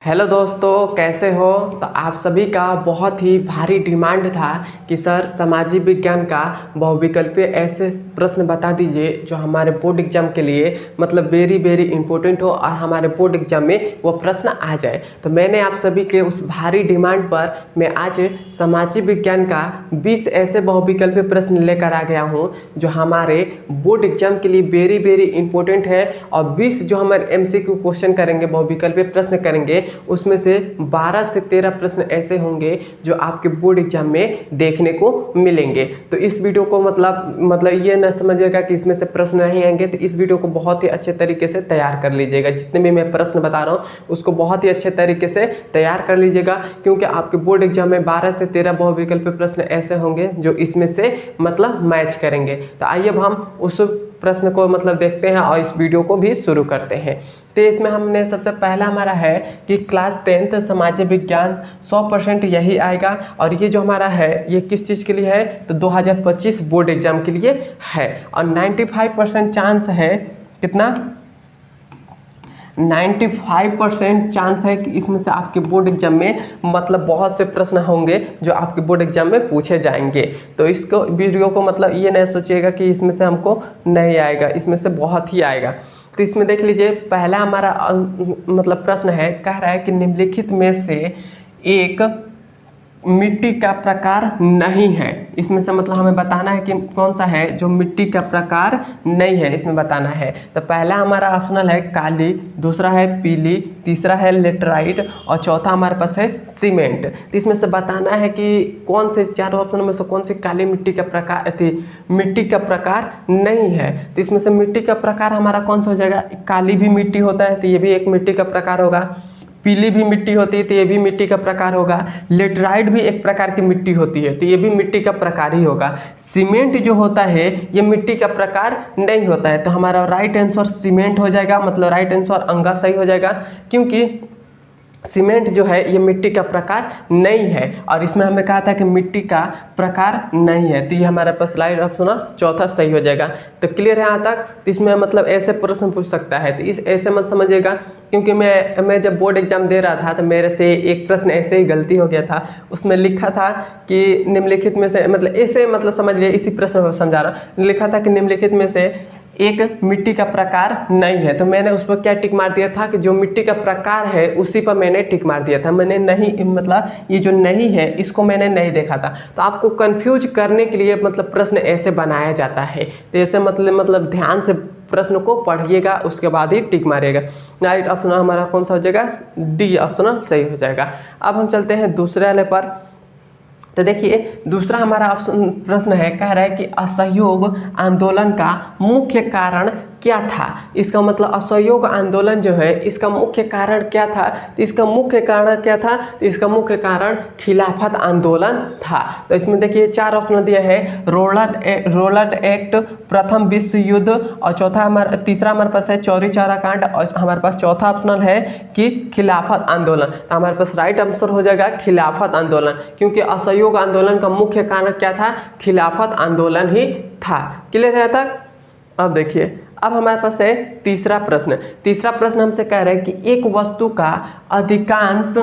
Hello दोस्तों, कैसे हो। तो आप सभी का बहुत ही भारी डिमांड था कि सर सामाजिक विज्ञान का बहुविकल्पीय ऐसे प्रश्न बता दीजिए जो हमारे बोर्ड एग्जाम के लिए मतलब वेरी इंपॉर्टेंट हो और हमारे बोर्ड एग्जाम में वो प्रश्न आ जाए। तो मैंने आप सभी के उस भारी डिमांड पर मैं आज सामाजिक विज्ञान का 20 ऐसे बहुविकल्पीय प्रश्न लेकर आ गया हूँ जो हमारे बोर्ड एग्जाम के लिए वेरी इंपॉर्टेंट है। और 20 जो हमारे MCQ क्वेश्चन करेंगे, बहुविकल्पीय प्रश्न करेंगे, उसमें से 12 से 13 प्रश्न ऐसे होंगे जो आपके बोर्ड एग्जाम में देखने को मिलेंगे। तो इस वीडियो को मतलब ये ना समझिएगा कि इसमें से प्रश्न नहीं आएंगे। तो इस वीडियो को बहुत ही अच्छे तरीके से तैयार कर लीजिएगा। जितने भी मैं प्रश्न बता रहा हूँ उसको बहुत ही अच्छे तरीके से तैयार कर लीजिएगा, क्योंकि आपके बोर्ड एग्जाम में 12 से 13 बहुविकल्पीय प्रश्न ऐसे होंगे जो इसमें से मतलब मैच करेंगे। तो आइए अब हम उस प्रश्न को मतलब देखते हैं और इस वीडियो को भी शुरू करते हैं। तो इसमें हमने सबसे पहला हमारा है कि क्लास 10th सामाजिक विज्ञान 100% यही आएगा। और ये जो हमारा है ये किस चीज़ के लिए है, तो 2025 बोर्ड एग्जाम के लिए है। और 95% चांस है, कितना 95% चांस है कि इसमें से आपके बोर्ड एग्जाम में मतलब बहुत से प्रश्न होंगे जो आपके बोर्ड एग्जाम में पूछे जाएंगे। तो इसको वीडियो को मतलब ये नहीं सोचिएगा कि इसमें से हमको नहीं आएगा, इसमें से बहुत ही आएगा। तो इसमें देख लीजिए, पहला हमारा मतलब प्रश्न है, कह रहा है कि निम्नलिखित में से एक मिट्टी का प्रकार नहीं है। इसमें से मतलब हमें बताना है कि कौन सा है जो मिट्टी का प्रकार नहीं है, इसमें बताना है। तो पहला हमारा ऑप्शनल है काली, दूसरा है पीली, तीसरा है लेटराइट और चौथा हमारे पास है सीमेंट। तो इसमें से बताना है कि कौन से चारों ऑप्शन में से कौन सी काली मिट्टी का प्रकार मिट्टी का प्रकार नहीं है। तो इसमें से मिट्टी का प्रकार हमारा कौन सा हो जाएगा, काली भी मिट्टी होता है तो ये भी एक मिट्टी का प्रकार होगा, पीली भी मिट्टी होती है तो ये भी मिट्टी का प्रकार होगा, लेटराइट भी एक प्रकार की मिट्टी होती है तो ये भी मिट्टी का प्रकार ही होगा। सीमेंट जो होता है ये मिट्टी का प्रकार नहीं होता है। तो हमारा राइट आंसर सीमेंट हो जाएगा, मतलब राइट आंसर अंगा सही हो जाएगा, क्योंकि सीमेंट जो है ये मिट्टी का प्रकार नहीं है। और इसमें हमें कहा था कि मिट्टी का प्रकार नहीं है, तो ये हमारे पास राइट ऑप्शन चौथा सही हो जाएगा। तो क्लियर है यहाँ तक। तो इसमें मतलब ऐसे प्रश्न पूछ सकता है, तो इस ऐसे मत समझिएगा, क्योंकि मैं जब बोर्ड एग्जाम दे रहा था तो मेरे से एक प्रश्न ऐसे ही गलती हो गया था। उसमें लिखा था कि निम्नलिखित में से मतलब ऐसे मतलब समझ लिए, इसी प्रश्न को समझा रहा, लिखा था कि निम्नलिखित में से एक मिट्टी का प्रकार नहीं है। तो मैंने उस पर क्या टिक मार दिया था कि जो मिट्टी का प्रकार है उसी पर मैंने टिक मार दिया था। मैंने नहीं मतलब ये जो नहीं है इसको मैंने नहीं देखा था। तो आपको कंफ्यूज करने के लिए मतलब प्रश्न ऐसे बनाया जाता है। तो ऐसे मतलब ध्यान से प्रश्न को पढ़िएगा, उसके बाद ही टिक मारिएगा। राइट ऑप्शन हमारा कौन सा हो जाएगा, डी ऑप्शन सही हो जाएगा। अब हम चलते हैं दूसरे वाले पर। तो देखिए दूसरा हमारा ऑप्शन प्रश्न है, कह रहा है कि असहयोग आंदोलन का मुख्य कारण क्या था। इसका मतलब असहयोग आंदोलन जो है इसका मुख्य कारण क्या था, तो इसका मुख्य कारण क्या था, तो इसका मुख्य कारण खिलाफत आंदोलन था। तो इसमें देखिए 4 ऑप्शन दिया है, रोलट एक्ट, प्रथम विश्व युद्ध और तीसरा हमारे पास है चौरी चौरा कांड और हमारे पास चौथा ऑप्शनल है कि खिलाफत आंदोलन। तो हमारे पास राइट आंसर हो जाएगा खिलाफत आंदोलन, क्योंकि असहयोग आंदोलन का मुख्य कारण क्या था, खिलाफत आंदोलन ही था। क्लियर है तक। अब देखिए अब हमारे पास है तीसरा प्रश्न हमसे कह रहा है कि एक वस्तु का अधिकांश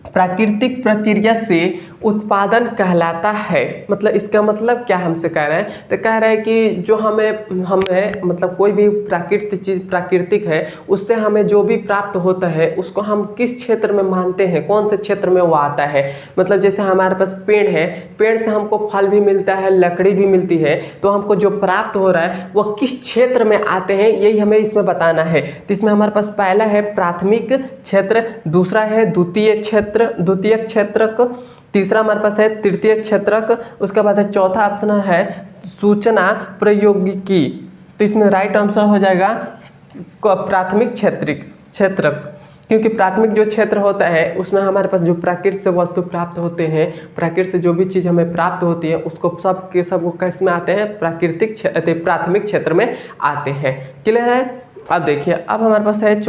प्राकृतिक प्रक्रिया से उत्पादन कहलाता है। मतलब इसका मतलब क्या हमसे कह रहे हैं, तो कह रहे हैं कि जो हमें मतलब कोई भी प्राकृतिक चीज़ प्राकृतिक है उससे हमें जो भी प्राप्त होता है उसको हम किस क्षेत्र में मानते हैं, कौन से क्षेत्र में वो आता है। मतलब जैसे हमारे पास पेड़ है, पेड़ से हमको फल भी मिलता है, लकड़ी भी मिलती है, तो हमको जो प्राप्त हो रहा है वो किस क्षेत्र में आते हैं यही हमें इसमें बताना है। तो इसमें हमारे पास पहला है प्राथमिक क्षेत्र, दूसरा है द्वितीयक क्षेत्रक, तीसरा हमारे पास है तृतीय क्षेत्रक, उसके बाद है चौथा ऑप्शन है सूचना प्रौद्योगिकी। तो इसमें राइट आंसर हो जाएगा प्राथमिक क्षेत्रक, क्योंकि प्राथमिक जो क्षेत्र होता है उसमें हमारे पास जो प्रकृति से वस्तु प्राप्त होते हैं, प्रकृति से जो भी चीज़ हमें प्राप्त होती है उसको सब के सब किस में आते हैं, प्राथमिक क्षेत्र में आते हैं। क्लियर है। अब देखिए अब हमारे पास है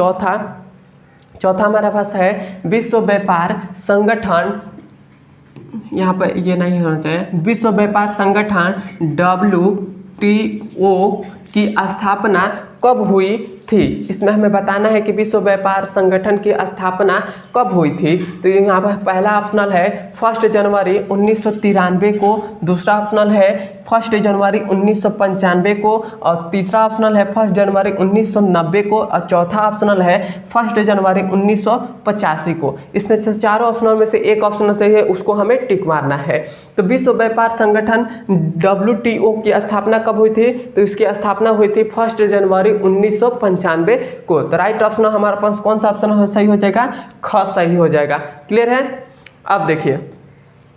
चौथा हमारे पास है विश्व व्यापार संगठन, यहाँ पर ये नहीं होना चाहिए, विश्व व्यापार संगठन WTO की स्थापना कब हुई थी। इसमें हमें बताना है कि विश्व व्यापार संगठन की स्थापना कब हुई थी। तो यहाँ पर पहला ऑप्शनल है 1 जनवरी 1993 को, दूसरा ऑप्शनल है 1 जनवरी 1995 को, और तीसरा ऑप्शनल है 1 जनवरी 1990 को, और चौथा ऑप्शनल है 1 जनवरी 1985 को। इसमें से चारों ऑप्शनल में से एक ऑप्शनल सही है, उसको हमें टिक मारना है। तो विश्व व्यापार संगठन WTO की स्थापना कब हुई थी? तो इसकी स्थापना हुई थी 1 जनवरी 1995 को। तो राइट ऑप्शन हमारे पास कौन सा ऑप्शन सही हो जाएगा? ख सही हो जाएगा। क्लियर है? अब देखिए,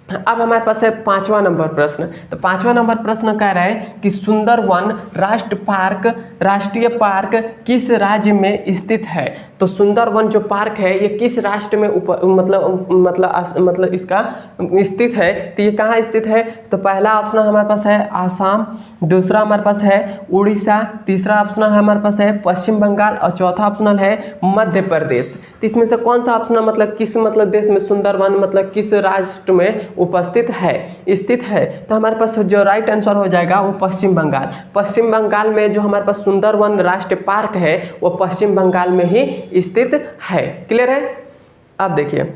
अब हमारे पास है 5वां नंबर प्रश्न। तो 5वां नंबर प्रश्न कह रहा है कि सुंदरवन राष्ट्रीय पार्क किस राज्य में स्थित है? तो सुंदरवन जो पार्क है ये किस राष्ट्र में मतलब इसका स्थित है? तो ये कहाँ स्थित है? तो पहला ऑप्शन हमारे पास है आसाम, दूसरा हमारे पास है उड़ीसा, तीसरा ऑप्शनल हमारे पास है पश्चिम बंगाल, और चौथा ऑप्शनल है मध्य प्रदेश। तो इसमें से कौन सा ऑप्शन मतलब किस देश में सुंदरवन मतलब किस राष्ट्र में उपस्थित है, स्थित है? तो हमारे पास जो राइट आंसर हो जाएगा वो पश्चिम बंगाल। पश्चिम बंगाल में जो हमारे पास सुंदरवन राष्ट्रीय पार्क है वो पश्चिम बंगाल में ही स्थित है। क्लियर है? अब देखिए,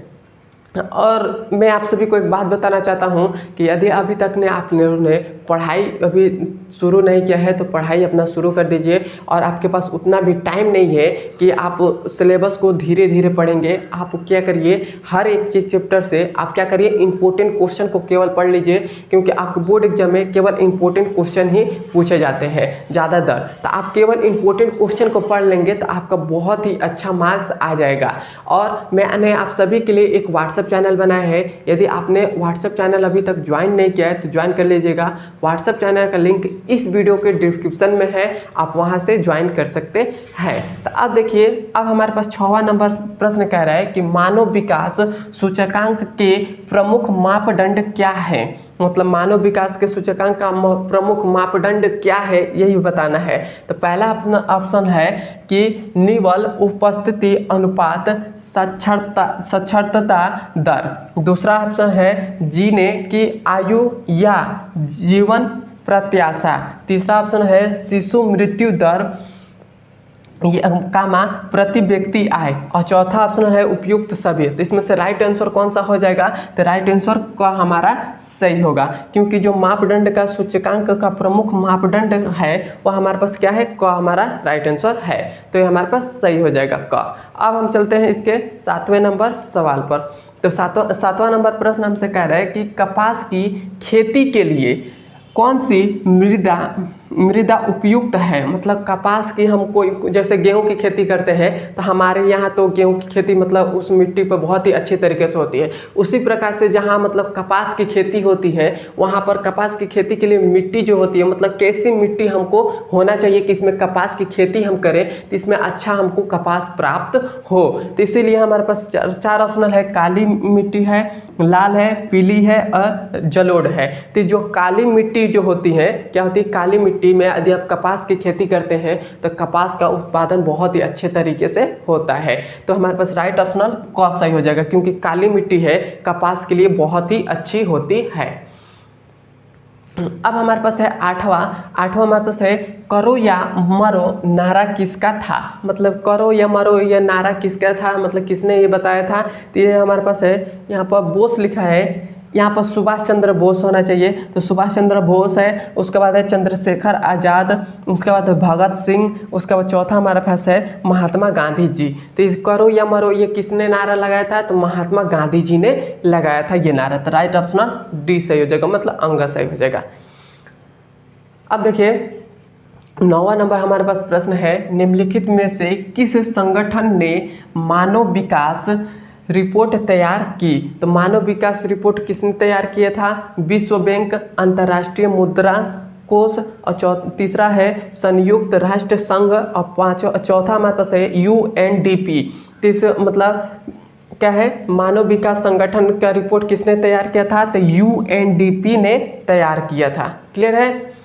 और मैं आप सभी को एक बात बताना चाहता हूं कि यदि अभी तक आप लोगों ने पढ़ाई अभी शुरू नहीं किया है तो पढ़ाई अपना शुरू कर दीजिए। और आपके पास उतना भी टाइम नहीं है कि आप सिलेबस को धीरे धीरे पढ़ेंगे। आप क्या करिए, हर एक चैप्टर से आप क्या करिए, इंपॉर्टेंट क्वेश्चन को केवल पढ़ लीजिए, क्योंकि आपके बोर्ड एग्जाम में केवल इंपॉर्टेंट क्वेश्चन ही पूछे जाते हैं ज़्यादातर। तो आप केवल इंपॉर्टेंट क्वेश्चन को पढ़ लेंगे तो आपका बहुत ही अच्छा मार्क्स आ जाएगा। और मैंने आप सभी के लिए एक व्हाट्सएप चैनल बनाया है। यदि आपने व्हाट्सएप चैनल अभी तक ज्वाइन नहीं किया है तो ज्वाइन कर लीजिएगा। व्हाट्सएप चैनल का लिंक इस वीडियो के डिस्क्रिप्शन में है, आप वहां से ज्वाइन कर सकते हैं। तो अब देखिए, अब हमारे पास 6वां नंबर प्रश्न कह रहा है कि मानव विकास सूचकांक के प्रमुख मापदंड क्या है? मतलब मानव विकास के सूचकांक का प्रमुख मापदंड क्या है, यही बताना है। तो पहला ऑप्शन है कि निवल उपस्थिति अनुपात साक्षरता दर, दूसरा ऑप्शन है जीने की आयु या जीवन प्रत्याशा, तीसरा ऑप्शन है शिशु मृत्यु दर ये कामा प्रति व्यक्ति आय, और चौथा ऑप्शन है उपयुक्त सभी। तो इसमें से राइट आंसर कौन सा हो जाएगा? तो राइट आंसर का हमारा सही होगा, क्योंकि जो मापदंड का सूचकांक का प्रमुख मापदंड है वह हमारे पास क्या है? क हमारा राइट आंसर है। तो ये हमारे पास सही हो जाएगा क। अब हम चलते हैं इसके 7वें नंबर सवाल पर। तो सातवां नंबर प्रश्न हमसे कह रहा है कि कपास की खेती के लिए कौन सी मृदा उपयुक्त है? मतलब कपास की हम कोई जैसे गेहूं की खेती करते हैं तो हमारे यहाँ तो गेहूं की खेती मतलब उस मिट्टी पर बहुत ही अच्छे तरीके से होती है। उसी प्रकार से जहाँ मतलब कपास की खेती होती है वहाँ पर कपास की खेती के लिए मिट्टी जो होती है मतलब कैसी मिट्टी हमको होना चाहिए कि इसमें कपास की खेती हम करें तो इसमें अच्छा हमको कपास प्राप्त हो। तो इसीलिए हमारे पास चार ऑप्शनल है, काली मिट्टी है, लाल है, पीली है और जलोढ़ है। तो जो काली मिट्टी जो होती है क्या होती है? काली मिट्टी में यदि आप कपास की खेती करते हैं तो कपास का उत्पादन बहुत ही अच्छे तरीके से होता है। तो हमारे पास राइट ऑप्शनल क सही हो जाएगा, क्योंकि काली मिट्टी है कपास के लिए बहुत ही अच्छी होती है। अब हमारे पास है आठवां हमारे पास है करो या मरो नारा किसका था? मतलब करो या मरो ये नारा किसका था, मतलब किसने ये बताया था? तो ये हमारे पास है, यहाँ पर बोस लिखा है, यहाँ पर सुभाष चंद्र बोस होना चाहिए। तो सुभाष चंद्र बोस है, उसके बाद है चंद्रशेखर आज़ाद, उसके बाद है भगत सिंह, उसके बाद चौथा हमारे पास है महात्मा गांधी जी। तो इस करो या मरो ये किसने नारा लगाया था? तो महात्मा गांधी जी ने लगाया था ये नारा। तो राइट ऑप्शन डी सही हो जाएगा, मतलब अंग सही हो जाएगा। अब देखिए 9वां नंबर हमारे पास प्रश्न है, निम्नलिखित में से किस संगठन ने मानव विकास रिपोर्ट तैयार की? तो मानव विकास रिपोर्ट किसने तैयार किया था? विश्व बैंक, अंतर्राष्ट्रीय मुद्रा कोष, और तीसरा है संयुक्त राष्ट्र संघ, और चौथा हमारे पास है UNDP। मतलब क्या है? मानव विकास संगठन का रिपोर्ट किसने तैयार किया था? तो UNDP ने तैयार किया था। क्लियर है?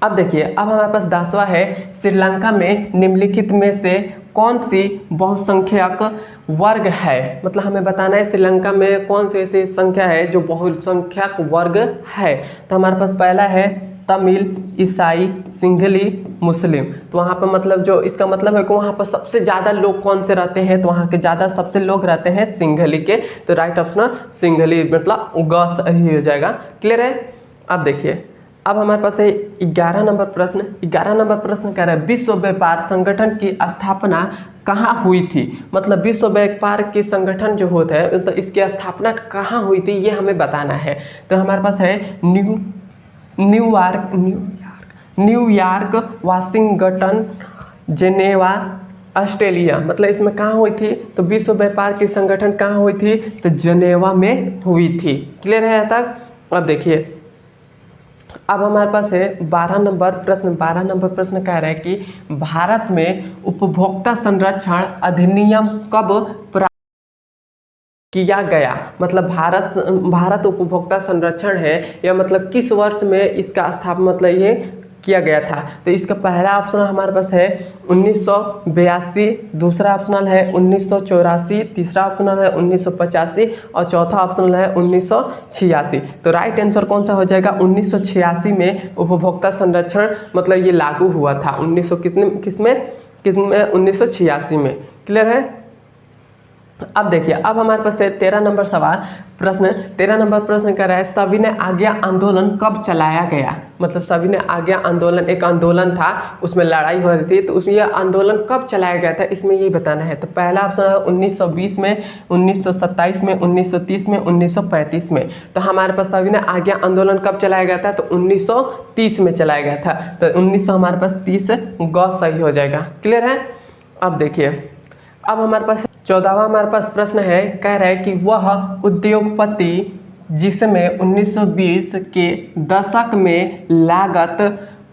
अब देखिए, अब हमारे पास 10वां है, श्रीलंका में निम्नलिखित में से कौन सी बहुसंख्यक वर्ग है? मतलब हमें बताना है श्रीलंका में कौन सी ऐसी संख्या है जो बहुसंख्यक वर्ग है। तो हमारे पास पहला है तमिल, ईसाई, सिंघली, मुस्लिम। तो वहाँ पर मतलब जो इसका मतलब है कि वहाँ पर सबसे ज़्यादा लोग कौन से रहते हैं, तो वहाँ के ज़्यादा सबसे लोग रहते हैं सिंघली के। तो राइट ऑप्शन सिंघली मतलब ग सही हो जाएगा। क्लियर है। अब देखिए, अब हमारे पास है 11 नंबर प्रश्न। 11 नंबर प्रश्न कह रहा है विश्व व्यापार संगठन की स्थापना कहाँ हुई थी। मतलब विश्व व्यापार के संगठन जो होता है तो इसकी स्थापना कहाँ हुई थी ये हमें बताना है। तो हमारे पास है न्यूयॉर्क, वाशिंगटन, जेनेवा, ऑस्ट्रेलिया। मतलब इसमें कहाँ हुई थी, तो विश्व व्यापार की संगठन कहाँ हुई थी, तो जेनेवा में हुई थी। क्लियर है यहाँ तक। अब देखिए, अब हमारे पास है 12 नंबर प्रश्न। 12 नंबर प्रश्न कह रहा है कि भारत में उपभोक्ता संरक्षण अधिनियम कब प्रारंभ किया गया। मतलब भारत उपभोक्ता संरक्षण है या मतलब किस वर्ष में इसका स्थापना मतलब ये किया गया था। तो इसका पहला ऑप्शन हमारे पास है 1982, दूसरा ऑप्शनल है 1984, तीसरा ऑप्शनल है 1985 और चौथा ऑप्शनल है 1986। तो राइट आंसर कौन सा हो जाएगा, 1986 में उपभोक्ता संरक्षण मतलब ये लागू हुआ था। 1986 में। क्लियर है। अब देखिए, अब हमारे पास है 13 नंबर सवाल प्रश्न। 13 नंबर प्रश्न कह रहा है सविनय आज्ञा आंदोलन कब चलाया गया। मतलब सविनय आज्ञा आंदोलन एक आंदोलन था, उसमें लड़ाई हो रही थी, तो उस ये आंदोलन कब चलाया गया था इसमें यही बताना है। तो पहला ऑप्शन है 1920 में, 1927 में, 1930 में, 1935 में। तो हमारे पास सविनय आज्ञा आंदोलन कब चलाया गया था, तो 1930 में चलाया गया था। तो 1900 हमारे पास 30 ग सही हो जाएगा। क्लियर है। अब देखिए, अब हमारे पास 14वां हमारे पास प्रश्न है, कह रहा है कि वह उद्योगपति जिसने 1920 के दशक में लागत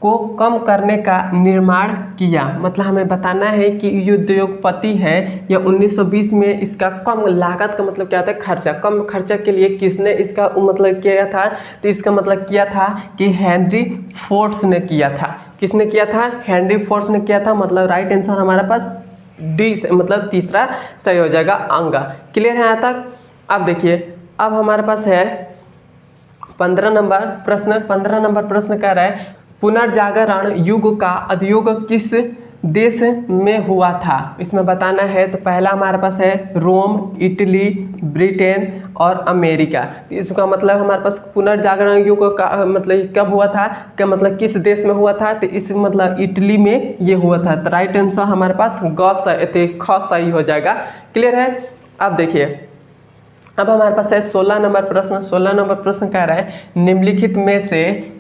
को कम करने का निर्माण किया। मतलब हमें बताना है कि ये उद्योगपति है या 1920 में इसका कम लागत का मतलब क्या होता है, खर्चा। कम खर्चा के लिए किसने इसका मतलब किया था, तो इसका मतलब किया था कि हेनरी फोर्ड्स ने किया था। किसने किया था, हेनरी फोर्ड्स ने किया था। मतलब राइट आंसर हमारे पास डी मतलब तीसरा सही हो जाएगा, अंगा। क्लियर है यहाँ तक। अब देखिए, अब हमारे पास है 15 नंबर प्रश्न। 15 नंबर प्रश्न कह रहा है पुनर्जागरण युग का अधियोग किस देश में हुआ था। इसमें बताना है। तो पहला हमारे पास है रोम, इटली, ब्रिटेन और अमेरिका। इसका मतलब हमारे पास पुनर्जागरण युग का मतलब कब हुआ था, क्या मतलब किस देश में हुआ था, तो इस मतलब इटली में ये हुआ था। तो राइट आंसर हमारे पास ख सही हो जाएगा। क्लियर है। अब देखिए, अब हमारे पास है 16 नंबर प्रश्न। 16 नंबर प्रश्न कह रहा है निम्नलिखित में से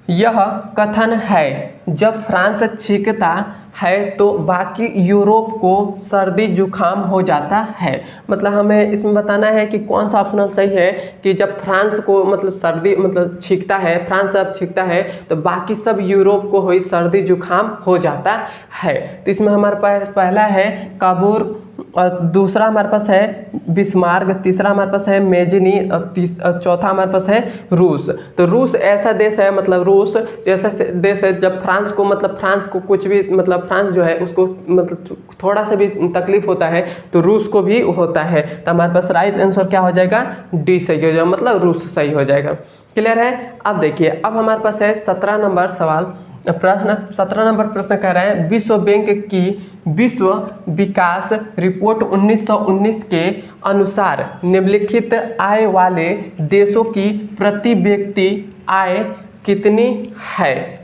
यह कथन है जब फ्रांस छींकता है तो बाकी यूरोप को सर्दी जुकाम हो जाता है। मतलब हमें इसमें बताना है कि कौन सा ऑप्शनल सही है कि जब फ्रांस को मतलब सर्दी मतलब छींकता है, फ्रांस जब छींकता है तो बाकी सब यूरोप को हुई सर्दी जुकाम हो जाता है। तो इसमें हमारे पास पहला है काबूर और दूसरा हमारे पास है बिस्मार्क, तीसरा हमारे पास है मेजिनी और चौथा हमारे पास है रूस। तो रूस ऐसा देश है, मतलब रूस जैसा देश है जब फ्रांस को मतलब फ्रांस को कुछ भी मतलब फ्रांस जो है उसको मतलब थोड़ा सा भी तकलीफ होता है तो रूस को भी होता है। तो हमारे पास राइट आंसर क्या हो जाएगा, डी सही हो जाएगा, मतलब रूस सही हो जाएगा। क्लियर है। अब देखिए, अब हमारे पास है 17 नंबर सवाल प्रश्न। 17 नंबर प्रश्न कह रहे हैं विश्व बैंक की विश्व विकास रिपोर्ट 1919 के अनुसार निम्नलिखित आय वाले देशों की प्रति व्यक्ति आय कितनी है।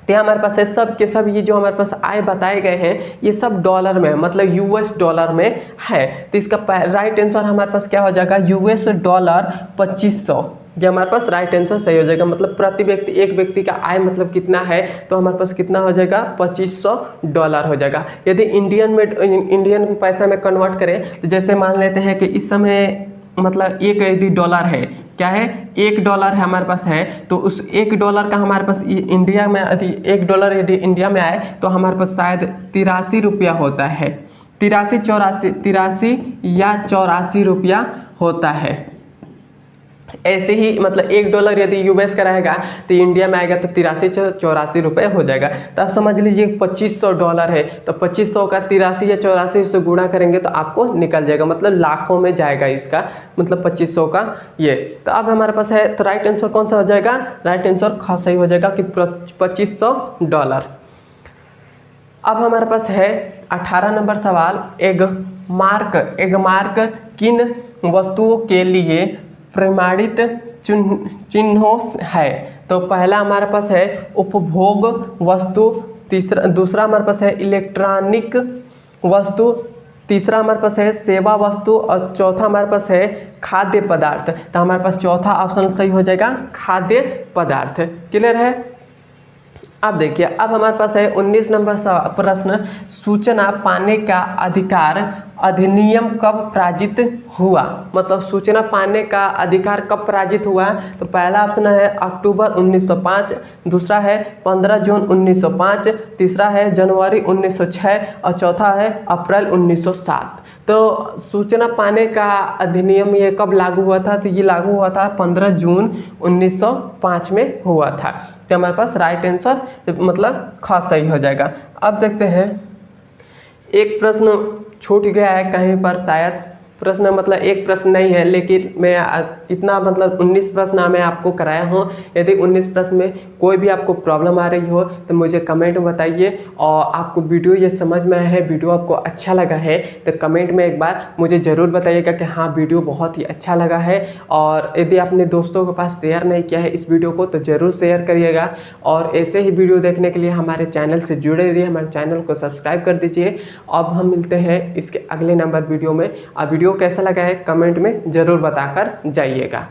तो हमारे पास है सब के सब ये जो हमारे पास आय बताए गए हैं ये सब डॉलर में मतलब यूएस डॉलर में है। तो इसका राइट आंसर हमारे पास क्या हो जाएगा, यूएस डॉलर 2500। ये हमारे पास राइट आंसर सही हो जाएगा। मतलब प्रति व्यक्ति एक व्यक्ति का आय मतलब कितना है, तो हमारे पास कितना हो जाएगा, 2500 डॉलर हो जाएगा। यदि इंडियन पैसा में कन्वर्ट करें तो जैसे मान लेते हैं कि इस समय मतलब एक यदि डॉलर है, क्या है, $1 है हमारे पास है, तो उस $1 का हमारे पास इंडिया में यदि $1 यदि इंडिया में आए तो हमारे पास शायद 83 रुपया होता है। 83 या 84 रुपया होता है। ऐसे ही मतलब $1 यदि यूएस का रहेगा तो इंडिया में आएगा तो 83-84 रुपये हो जाएगा। तो आप समझ लीजिए $2500 है, तो 2500 का 83 या 84 से गुणा करेंगे तो आपको निकल जाएगा, मतलब लाखों में जाएगा इसका, मतलब 2500 का ये। तो अब हमारे पास है, तो राइट आंसर कौन सा हो जाएगा? राइट आंसर खास सही हो जाएगा कि $2500। अब हमारे पास है 18 नंबर सवाल, एग मार्क किन वस्तुओं के लिए प्रमाणित चिन्हों है? तो पहला हमारे पास है उपभोग वस्तु, दूसरा हमारे पास है इलेक्ट्रॉनिक वस्तु, तीसरा हमारे पास है सेवा वस्तु और चौथा हमारे पास है खाद्य पदार्थ। तो हमारे पास चौथा ऑप्शन सही हो जाएगा, खाद्य पदार्थ। क्लियर है? अब देखिए, अब हमारे पास है 19 नंबर प्रश्न, सूचना पाने का अधिकार अधिनियम कब पारित हुआ? मतलब सूचना पाने का अधिकार कब पारित हुआ? तो पहला ऑप्शन है अक्टूबर 1905, दूसरा है 15 जून 1905, तीसरा है जनवरी 1906 और चौथा है अप्रैल 1907। तो सूचना पाने का अधिनियम ये कब लागू हुआ था? तो ये लागू हुआ था 15 जून 1905 में हुआ था। तो हमारे पास राइट आंसर मतलब खास सही हो जाएगा। अब देखते हैं, एक प्रश्न छूट गया है कहीं पर शायद, प्रश्न मतलब एक प्रश्न नहीं है, लेकिन मैं इतना मतलब 19 प्रश्न मैं आपको कराया हूँ। यदि 19 प्रश्न में कोई भी आपको प्रॉब्लम आ रही हो तो मुझे कमेंट में बताइए, और आपको वीडियो ये समझ में आया है, वीडियो आपको अच्छा लगा है तो कमेंट में एक बार मुझे ज़रूर बताइएगा कि हाँ वीडियो बहुत ही अच्छा लगा है। और यदि आपने दोस्तों के पास शेयर नहीं किया है इस वीडियो को तो ज़रूर शेयर करिएगा, और ऐसे ही वीडियो देखने के लिए हमारे चैनल से जुड़े रहिए, हमारे चैनल को सब्सक्राइब कर दीजिए। अब हम मिलते हैं इसके अगले नंबर वीडियो में। अब वीडियो कैसा लगा है कमेंट में ज़रूर बताकर जाइएगा।